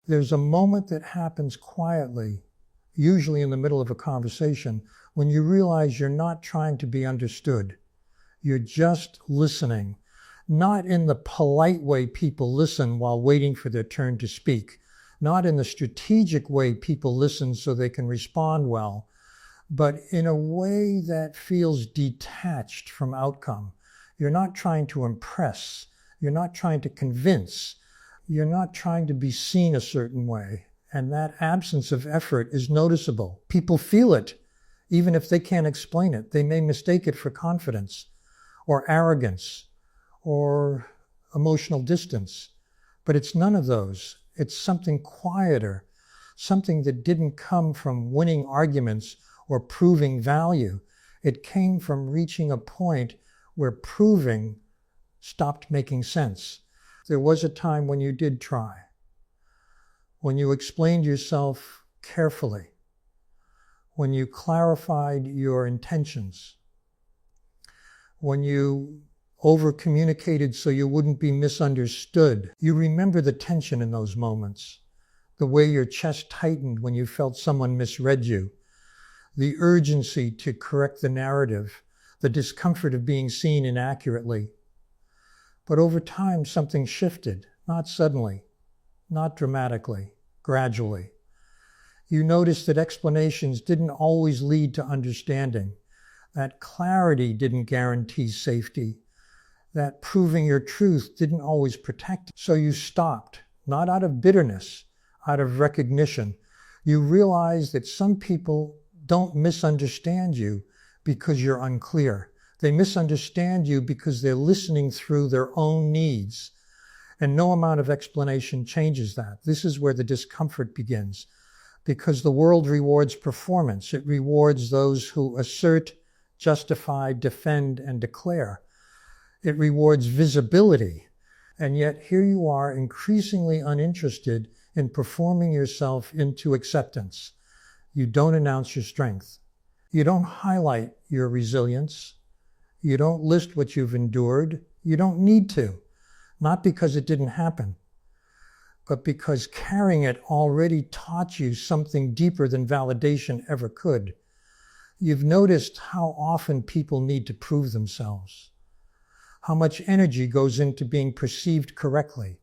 There's a moment that happens quietly, usually in the middle of a conversation, when you realize you're not trying to be understood. You're just listening, not in the polite way people listen while waiting for their turn to speak, not in the strategic way people listen so they can respond well, but in a way that feels detached from outcome. You're not trying to impress. You're not trying to convince. You're not trying to be seen a certain way. And that absence of effort is noticeable. People feel it, even if they can't explain it. They may mistake it for confidence or arrogance or emotional distance. But it's none of those. It's something quieter, something that didn't come from winning arguments or proving value. It came from reaching a point where proving stopped making sense. There was a time when you did try, when you explained yourself carefully, when you clarified your intentions, when you over-communicated so you wouldn't be misunderstood. You remember the tension in those moments, the way your chest tightened when you felt someone misread you, the urgency to correct the narrative, the discomfort of being seen inaccurately. But over time, something shifted, not suddenly, not dramatically, gradually. You noticed that explanations didn't always lead to understanding, that clarity didn't guarantee safety, that proving your truth didn't always protect. So you stopped, not out of bitterness, out of recognition. You realized that some people don't misunderstand you because you're unclear. They misunderstand you because they're listening through their own needs. And no amount of explanation changes that. This is where the discomfort begins. Because the world rewards performance. It rewards those who assert, justify, defend, and declare. It rewards visibility. And yet here you are, increasingly uninterested in performing yourself into acceptance. You don't announce your strength. You don't highlight your resilience. You don't list what you've endured. You don't need to. Not because it didn't happen, but because carrying it already taught you something deeper than validation ever could. You've noticed how often people need to prove themselves, how much energy goes into being perceived correctly,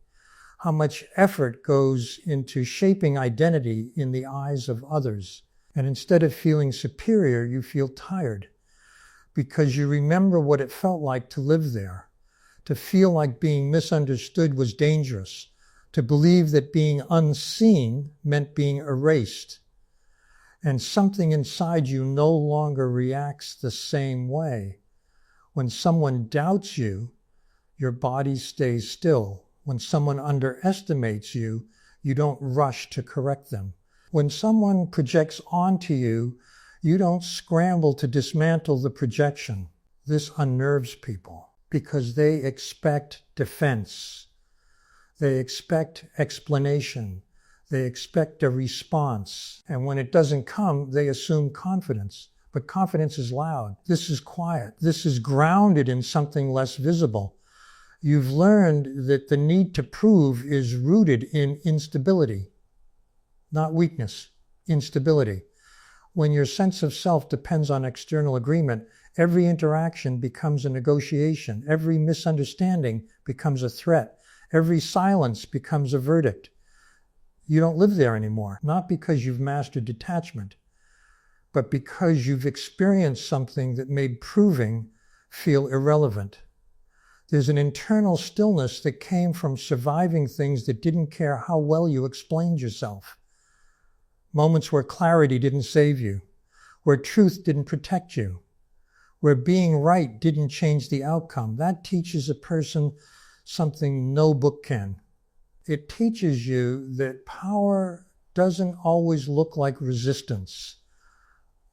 how much effort goes into shaping identity in the eyes of others. And instead of feeling superior, you feel tired because you remember what it felt like to live there, to feel like being misunderstood was dangerous, to believe that being unseen meant being erased. And something inside you no longer reacts the same way. When someone doubts you, your body stays still. When someone underestimates you, you don't rush to correct them. When someone projects onto you, you don't scramble to dismantle the projection. This unnerves people because they expect defense. They expect explanation. They expect a response. And when it doesn't come, they assume confidence. But confidence is loud. This is quiet. This is grounded in something less visible. You've learned that the need to prove is rooted in instability, not weakness, instability. When your sense of self depends on external agreement, every interaction becomes a negotiation. Every misunderstanding becomes a threat. Every silence becomes a verdict. You don't live there anymore, not because you've mastered detachment, but because you've experienced something that made proving feel irrelevant. There's an internal stillness that came from surviving things that didn't care how well you explained yourself. Moments where clarity didn't save you, where truth didn't protect you, where being right didn't change the outcome. That teaches a person something no book can. It teaches you that power doesn't always look like resistance.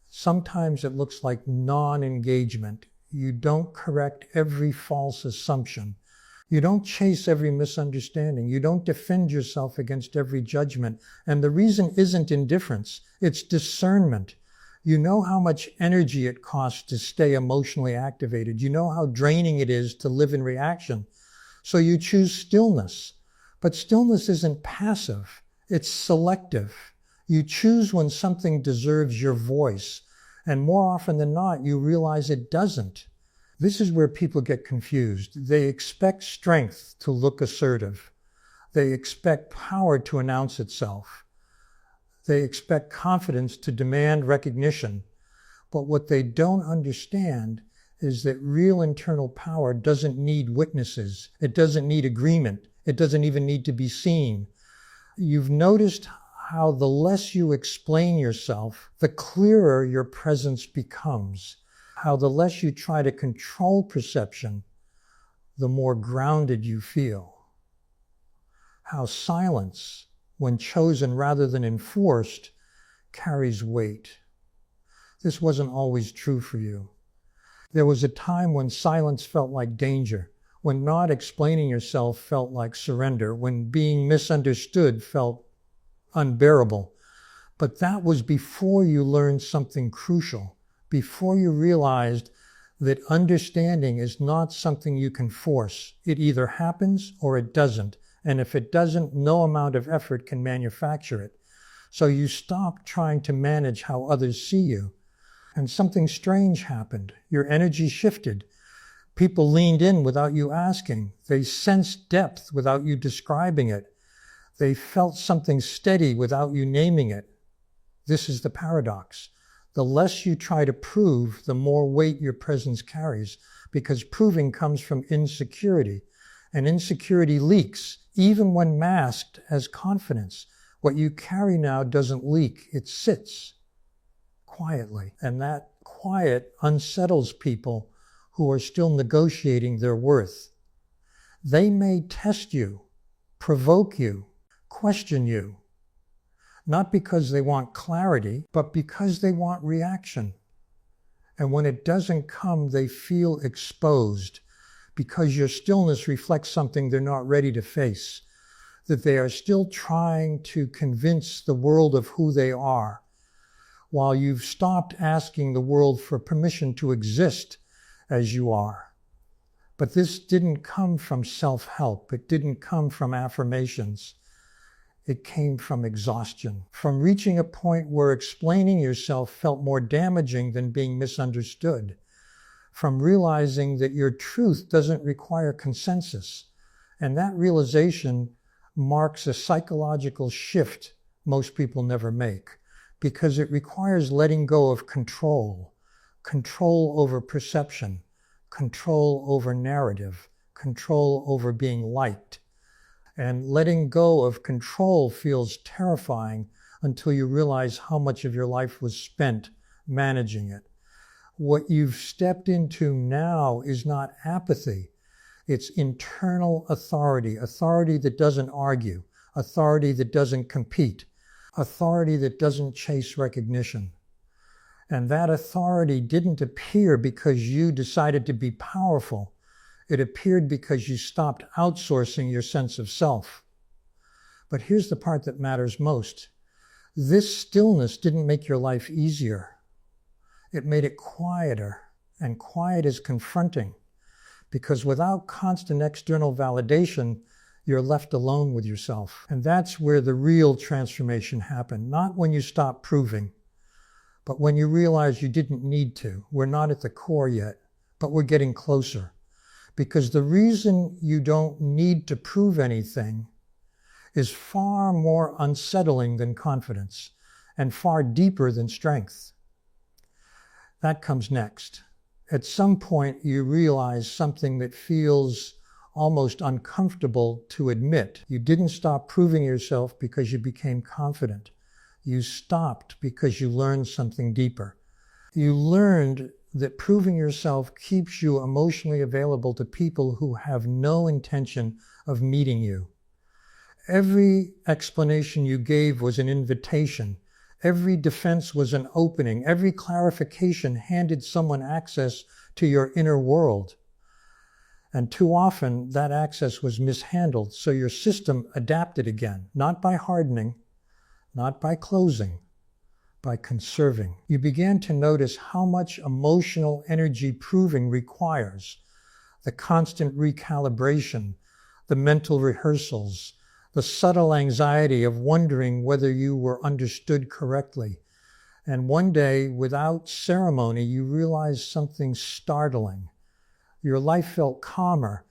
Sometimes it looks like non-engagement. You don't correct every false assumption. You don't chase every misunderstanding. You don't defend yourself against every judgment. And the reason isn't indifference, it's discernment. You know how much energy it costs to stay emotionally activated. You know how draining it is to live in reaction. So you choose stillness. But stillness isn't passive. It's selective. You choose when something deserves your voice, and more often than not, you realize it doesn't. This is where people get confused. They expect strength to look assertive. They expect power to announce itself. They expect confidence to demand recognition. But what they don't understand is that real internal power doesn't need witnesses. It doesn't need agreement. It doesn't even need to be seen. You've noticed how the less you explain yourself, the clearer your presence becomes. How the less you try to control perception, the more grounded you feel. How silence, when chosen rather than enforced, carries weight. This wasn't always true for you. There was a time when silence felt like danger, when not explaining yourself felt like surrender, when being misunderstood felt unbearable. But that was before you learned something crucial, before you realized that understanding is not something you can force. It either happens or it doesn't. And if it doesn't, no amount of effort can manufacture it. So you stopped trying to manage how others see you. And something strange happened. Your energy shifted. People leaned in without you asking. They sensed depth without you describing it. They felt something steady without you naming it. This is the paradox. The less you try to prove, the more weight your presence carries, because proving comes from insecurity. And insecurity leaks, even when masked as confidence. What you carry now doesn't leak, it sits quietly. And that quiet unsettles people who are still negotiating their worth. They may test you, provoke you, question you, not because they want clarity, but because they want reaction. And when it doesn't come, they feel exposed, because your stillness reflects something they're not ready to face, that they are still trying to convince the world of who they are, while you've stopped asking the world for permission to exist as you are. But this didn't come from self-help. It didn't come from affirmations. It came from exhaustion, from reaching a point where explaining yourself felt more damaging than being misunderstood, from realizing that your truth doesn't require consensus. And that realization marks a psychological shift most people never make, because it requires letting go of control over perception, control over narrative, control over being liked. And letting go of control feels terrifying until you realize how much of your life was spent managing it. What you've stepped into now is not apathy. It's internal authority, authority that doesn't argue, authority that doesn't compete, authority that doesn't chase recognition. And that authority didn't appear because you decided to be powerful. It appeared because you stopped outsourcing your sense of self. But here's the part that matters most. This stillness didn't make your life easier. It made it quieter, and quiet is confronting, because without constant external validation, you're left alone with yourself. And that's where the real transformation happened, not when you stop proving, but when you realize you didn't need to. We're not at the core yet, but we're getting closer. Because the reason you don't need to prove anything is far more unsettling than confidence, and far deeper than strength. That comes next. At some point, you realize something that feels almost uncomfortable to admit. You didn't stop proving yourself because you became confident. You stopped because you learned something deeper. You learned that proving yourself keeps you emotionally available to people who have no intention of meeting you. Every explanation you gave was an invitation. Every defense was an opening. Every clarification handed someone access to your inner world. And too often, that access was mishandled, so your system adapted again, not by hardening, not by closing, by conserving. You began to notice how much emotional energy proving requires: the constant recalibration, the mental rehearsals, the subtle anxiety of wondering whether you were understood correctly. And one day, without ceremony, you realized something startling. Your life felt calmer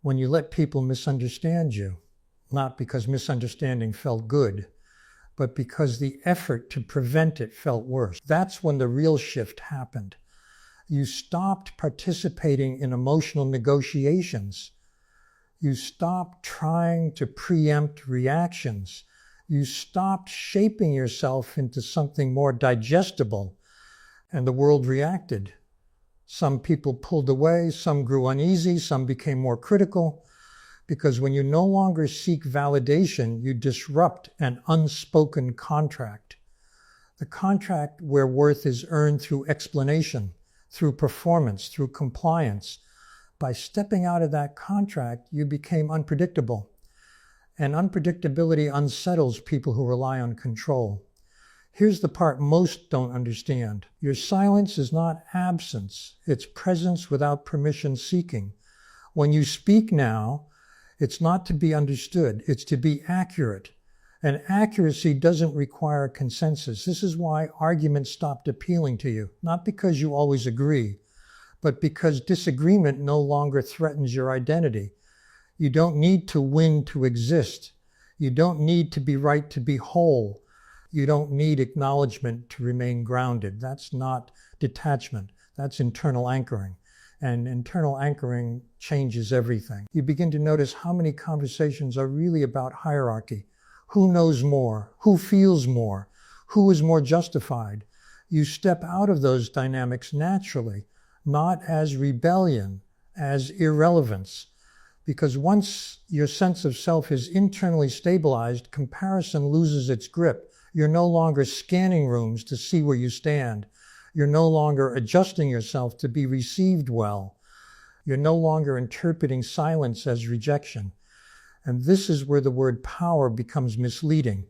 when you let people misunderstand you, not because misunderstanding felt good, but because the effort to prevent it felt worse. That's when the real shift happened. You stopped participating in emotional negotiations. You stopped trying to preempt reactions. You stopped shaping yourself into something more digestible, and the world reacted. Some people pulled away, some grew uneasy, some became more critical, because when you no longer seek validation, you disrupt an unspoken contract. The contract where worth is earned through explanation, through performance, through compliance. By stepping out of that contract, you became unpredictable. And unpredictability unsettles people who rely on control. Here's the part most don't understand. Your silence is not absence. It's presence without permission seeking. When you speak now, it's not to be understood. It's to be accurate. And accuracy doesn't require consensus. This is why arguments stopped appealing to you. Not because you always agree, but because disagreement no longer threatens your identity. You don't need to win to exist. You don't need to be right to be whole. You don't need acknowledgement to remain grounded. That's not detachment. That's internal anchoring. And internal anchoring changes everything. You begin to notice how many conversations are really about hierarchy. Who knows more? Who feels more? Who is more justified? You step out of those dynamics naturally, not as rebellion, as irrelevance. Because once your sense of self is internally stabilized, comparison loses its grip. You're no longer scanning rooms to see where you stand. You're no longer adjusting yourself to be received well. You're no longer interpreting silence as rejection. And this is where the word power becomes misleading,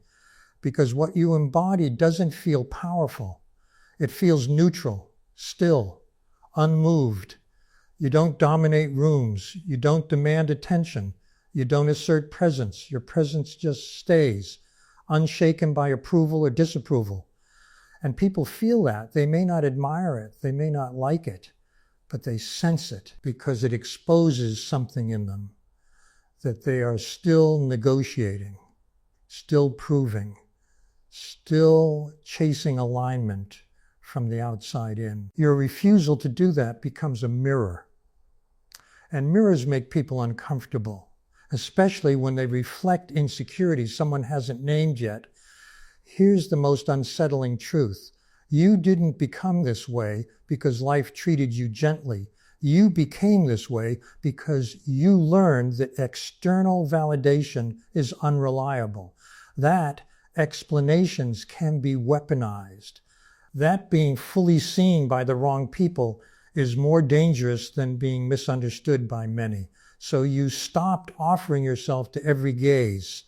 because what you embody doesn't feel powerful. It feels neutral, still, unmoved. You don't dominate rooms. You don't demand attention. You don't assert presence. Your presence just stays, unshaken by approval or disapproval. And people feel that. They may not admire it. They may not like it, but they sense it because it exposes something in them that they are still negotiating, still proving, still chasing alignment from the outside in. Your refusal to do that becomes a mirror. And mirrors make people uncomfortable, especially when they reflect insecurities someone hasn't named yet. Here's the most unsettling truth. You didn't become this way because life treated you gently. You became this way because you learned that external validation is unreliable, that explanations can be weaponized, that being fully seen by the wrong people is more dangerous than being misunderstood by many. So you stopped offering yourself to every gaze.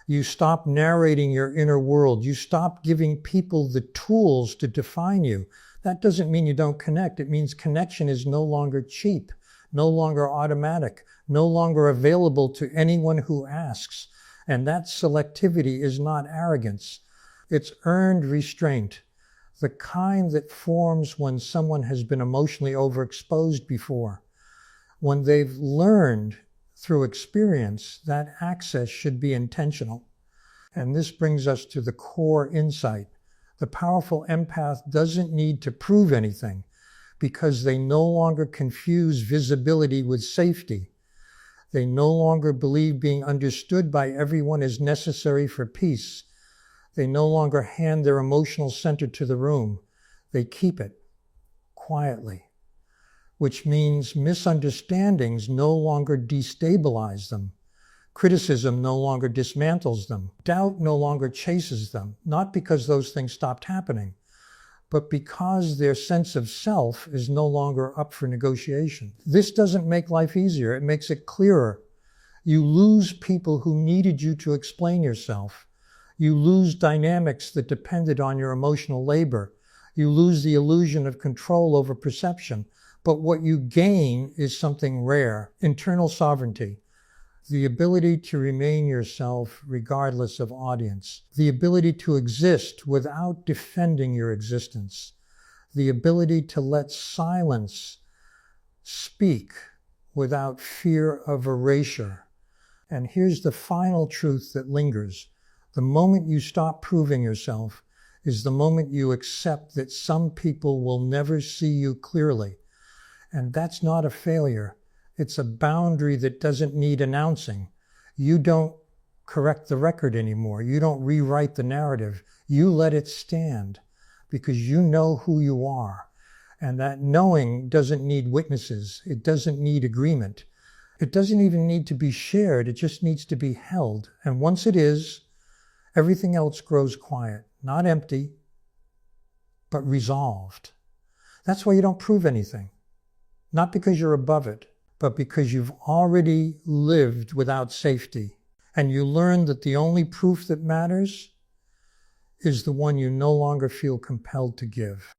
You stopped narrating your inner world. You stopped giving people the tools to define you. That doesn't mean you don't connect. It means connection is no longer cheap, no longer automatic, no longer available to anyone who asks. And that selectivity is not arrogance. It's earned restraint, the kind that forms when someone has been emotionally overexposed before. When they've learned through experience, that access should be intentional. And this brings us to the core insight. The powerful empath doesn't need to prove anything because they no longer confuse visibility with safety. They no longer believe being understood by everyone is necessary for peace. They no longer hand their emotional center to the room. They keep it quietly, which means misunderstandings no longer destabilize them. Criticism no longer dismantles them. Doubt no longer chases them, not because those things stopped happening, but because their sense of self is no longer up for negotiation. This doesn't make life easier. It makes it clearer. You lose people who needed you to explain yourself. You lose dynamics that depended on your emotional labor. You lose the illusion of control over perception. But what you gain is something rare, internal sovereignty. The ability to remain yourself regardless of audience. The ability to exist without defending your existence. The ability to let silence speak without fear of erasure. And here's the final truth that lingers. The moment you stop proving yourself is the moment you accept that some people will never see you clearly. And that's not a failure. It's a boundary that doesn't need announcing. You don't correct the record anymore. You don't rewrite the narrative. You let it stand because you know who you are. And that knowing doesn't need witnesses. It doesn't need agreement. It doesn't even need to be shared. It just needs to be held. And once it is, everything else grows quiet. Not empty, but resolved. That's why you don't prove anything. Not because you're above it, but because you've already lived without safety. And you learn that the only proof that matters is the one you no longer feel compelled to give.